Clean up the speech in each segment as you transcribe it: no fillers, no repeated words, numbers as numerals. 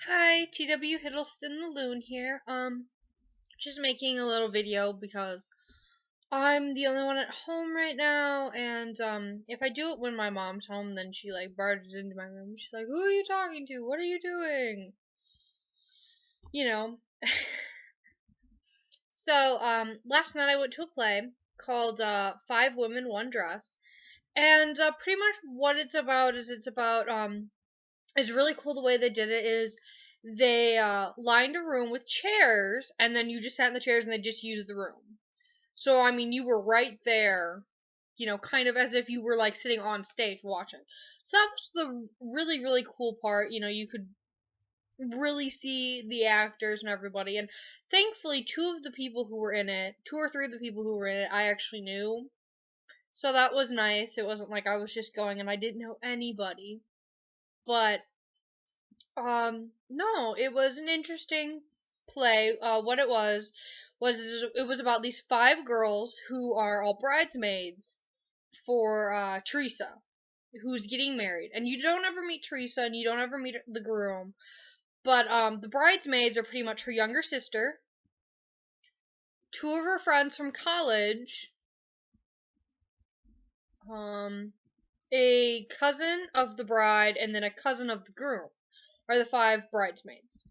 Hi, TW Hiddleston the Loon here. Just making a little video because I'm the only one at home right now, and if I do it when my mom's home, then she like barges into my room. She's like, "Who are you talking to? What are you doing?" You know. So, last night I went to a play called Five Women, One Dress, and pretty much what it's about is really cool. The way they did it is they lined a room with chairs, and then you just sat in the chairs and they just used the room. So I mean, you were right there, kind of as if you were like sitting on stage watching. So that was the really cool part. You could really see the actors and everybody, and thankfully two or three of the people who were in it I actually knew. So that was nice. It wasn't like I was just going and I didn't know anybody. But no, it was an interesting play. What it was it was about these five girls who are all bridesmaids for Teresa, who's getting married. And you don't ever meet Teresa, and you don't ever meet the groom. But the bridesmaids are pretty much her younger sister, two of her friends from college, um, a cousin of the bride, and then a cousin of the groom are the five bridesmaids.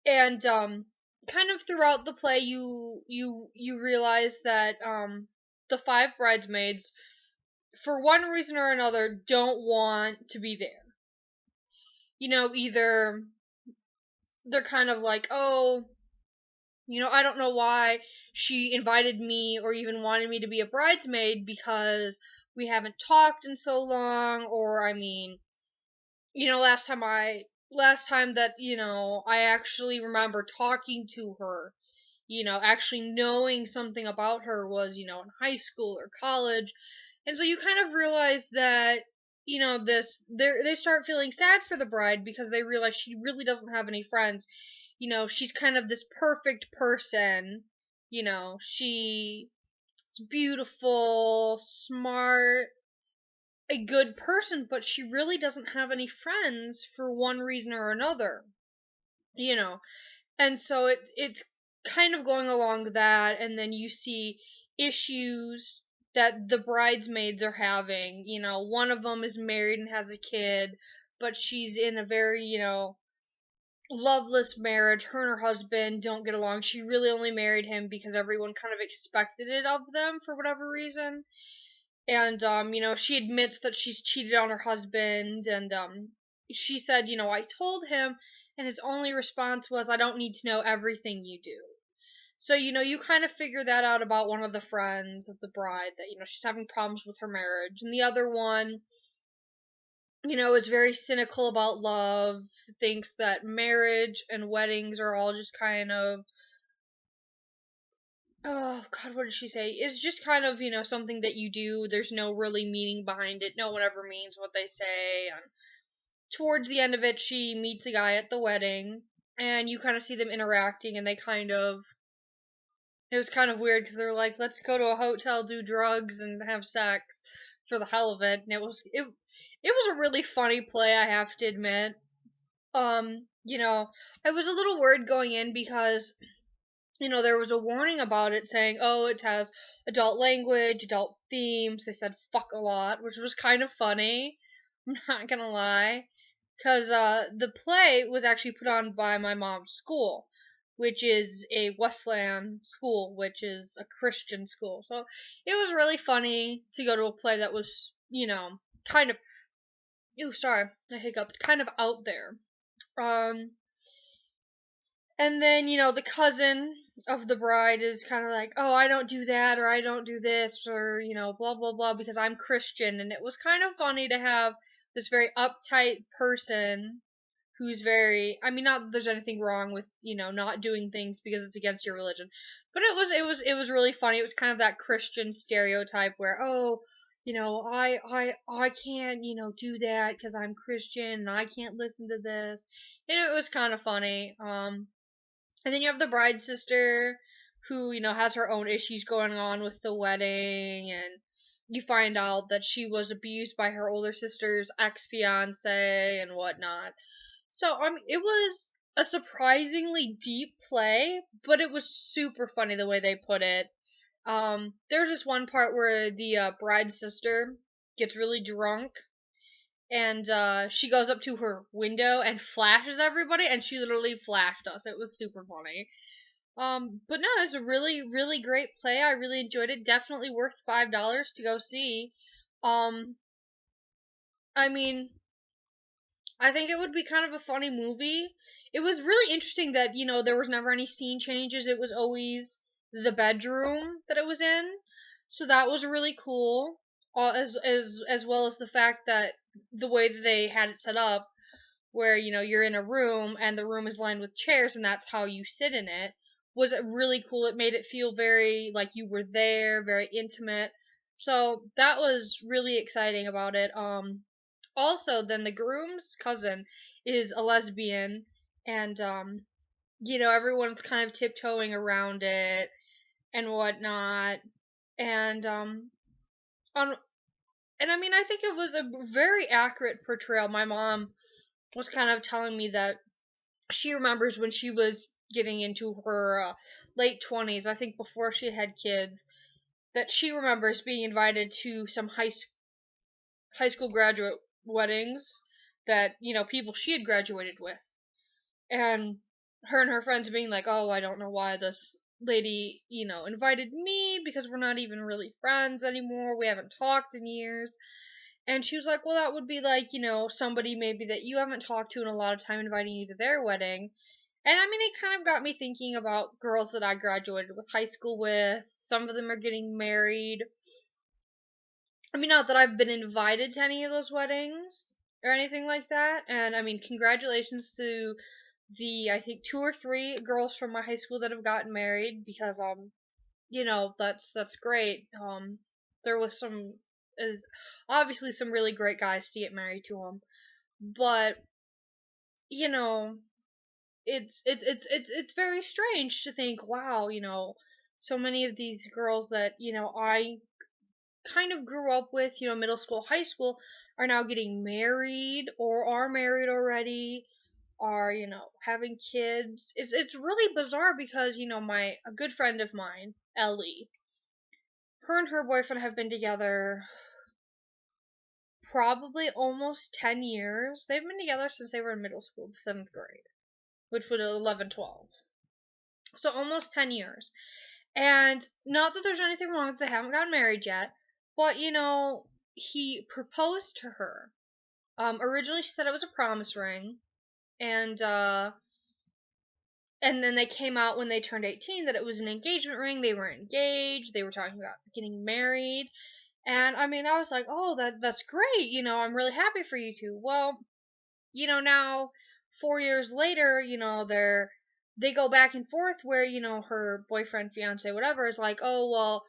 And kind of throughout the play you realize that the five bridesmaids, for one reason or another, don't want to be there. Either they're kind of like, oh, I don't know why she invited me or even wanted me to be a bridesmaid because we haven't talked in so long. Or I mean, last time that I actually remember talking to her, actually knowing something about her was, in high school or college. And so you kind of realize that, they start feeling sad for the bride because they realize she really doesn't have any friends. She's kind of this perfect person. She's beautiful, smart, a good person, but she really doesn't have any friends for one reason or another. You know, and so it's kind of going along that, and then you see issues that the bridesmaids are having. One of them is married and has a kid, but she's in a very, loveless marriage. Her and her husband don't get along. She really only married him because everyone kind of expected it of them for whatever reason. And she admits that she's cheated on her husband, and she said, I told him, and his only response was, I don't need to know everything you do. So, you kind of figure that out about one of the friends of the bride, that, she's having problems with her marriage. And the other one, is very cynical about love, thinks that marriage and weddings are all just kind of, oh God, what did she say? It's just kind of, something that you do. There's no really meaning behind it. No one ever means what they say. And towards the end of it, she meets a guy at the wedding, and you kind of see them interacting, and it was kind of weird because they're like, let's go to a hotel, do drugs, and have sex for the hell of it. And it was a really funny play, I have to admit. I was a little worried going in because there was a warning about it saying, oh, it has adult language, adult themes. They said fuck a lot, which was kind of funny. I'm not gonna lie. Because the play was actually put on by my mom's school, which is a Wesleyan school, which is a Christian school. So it was really funny to go to a play that was, kind of, ooh, sorry, I hiccuped, kind of out there. Um, And then, the cousin of the bride is kind of like, oh, I don't do that, or I don't do this, or, blah, blah, blah, because I'm Christian. And it was kind of funny to have this very uptight person who's I mean, not that there's anything wrong with, not doing things because it's against your religion, but it was really funny. It was kind of that Christian stereotype where, oh, I can't, do that because I'm Christian and I can't listen to this. And it was kind of funny. And then you have the bride's sister who, has her own issues going on with the wedding, and you find out that she was abused by her older sister's ex-fiance and whatnot. So, I mean, a surprisingly deep play, but it was super funny the way they put it. There's this one part where the bride's sister gets really drunk and she goes up to her window and flashes everybody, and she literally flashed us. It was super funny. But no, it was a really, really great play. I really enjoyed it. Definitely worth $5 to go see. Um, I mean, I think it would be kind of a funny movie. It was really interesting that, there was never any scene changes. It was always the bedroom that it was in. So that was really cool. As well as the fact that the way that they had it set up, where, you're in a room and the room is lined with chairs and that's how you sit in it, was really cool. It made it feel very like you were there, very intimate. So that was really exciting about it. Also, then the groom's cousin is a lesbian, and everyone's kind of tiptoeing around it and whatnot, and on and I mean, I think it was a very accurate portrayal. My mom was kind of telling me that she remembers when she was getting into her late 20s, I think before she had kids, that she remembers being invited to some high school graduate weddings that, people she had graduated with. And her friends being like, "Oh, I don't know why this lady, invited me because we're not even really friends anymore. We haven't talked in years." And she was like, "Well, that would be like, somebody maybe that you haven't talked to in a lot of time inviting you to their wedding." And I mean, it kind of got me thinking about girls that I graduated with high school with. Some of them are getting married. I mean, not that I've been invited to any of those weddings or anything like that. And I mean, congratulations to I think two or three girls from my high school that have gotten married, because that's great. There was is obviously some really great guys to get married to them, but you know it's very strange to think, wow, so many of these girls that I kind of grew up with, middle school, high school, are now getting married or are married already, are having kids. It's really bizarre because a good friend of mine, Ellie, her and her boyfriend have been together probably almost 10 years. They've been together since they were in middle school, the 7th grade, which would 11, 12. So almost 10 years. And not that there's anything wrong with they haven't gotten married yet, but he proposed to her. Originally she said it was a promise ring, and then they came out when they turned 18 that it was an engagement ring. They were engaged. They were talking about getting married. And I mean, I was like, "Oh, that's great. I'm really happy for you two." Well, now 4 years later, they go back and forth where, her boyfriend, fiance, whatever is like, "Oh, well,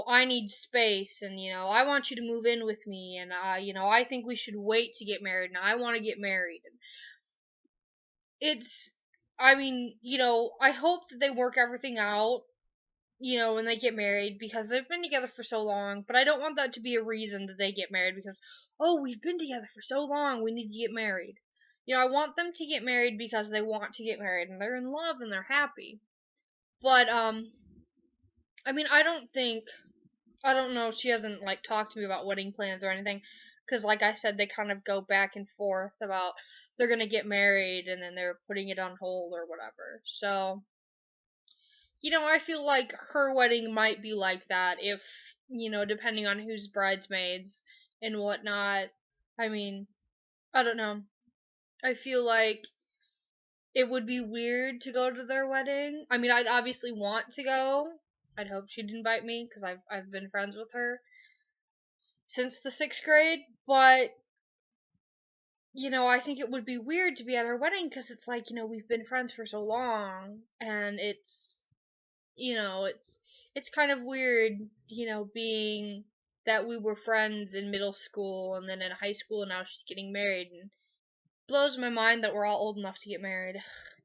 I need space, and I want you to move in with me, and I think we should wait to get married, and I want to get married." And it's I mean, I hope that they work everything out, when they get married, because they've been together for so long, but I don't want that to be a reason that they get married because, "Oh, we've been together for so long, we need to get married." I want them to get married because they want to get married and they're in love and they're happy. But I mean, I don't know, she hasn't like talked to me about wedding plans or anything, because like I said, they kind of go back and forth about they're going to get married and then they're putting it on hold or whatever. So, I feel like her wedding might be like that if, depending on who's bridesmaids and whatnot. I mean, I don't know. I feel like it would be weird to go to their wedding. I mean, I'd obviously want to go. I'd hope she'd invite me because I've been friends with her since the 6th grade, but I think it would be weird to be at her wedding because it's like, we've been friends for so long, and it's kind of weird, being that we were friends in middle school and then in high school and now she's getting married, and blows my mind that we're all old enough to get married,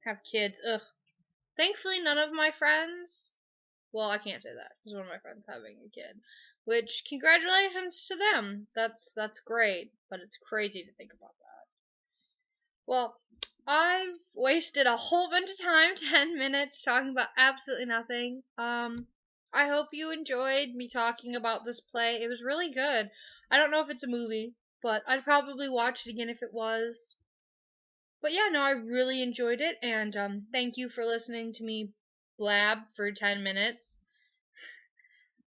have kids. Ugh. Thankfully, none of my friends. Well, I can't say that because one of my friends having a kid, which congratulations to them. That's great, but it's crazy to think about that. Well, I've wasted a whole bunch of time, 10 minutes, talking about absolutely nothing. I hope you enjoyed me talking about this play. It was really good. I don't know if it's a movie, but I'd probably watch it again if it was. But yeah, no, I really enjoyed it, and thank you for listening to me blab for 10 minutes.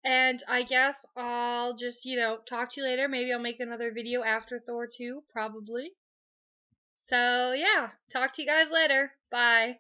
And I guess I'll just, talk to you later. Maybe I'll make another video after Thor 2, probably. So, yeah, talk to you guys later. Bye.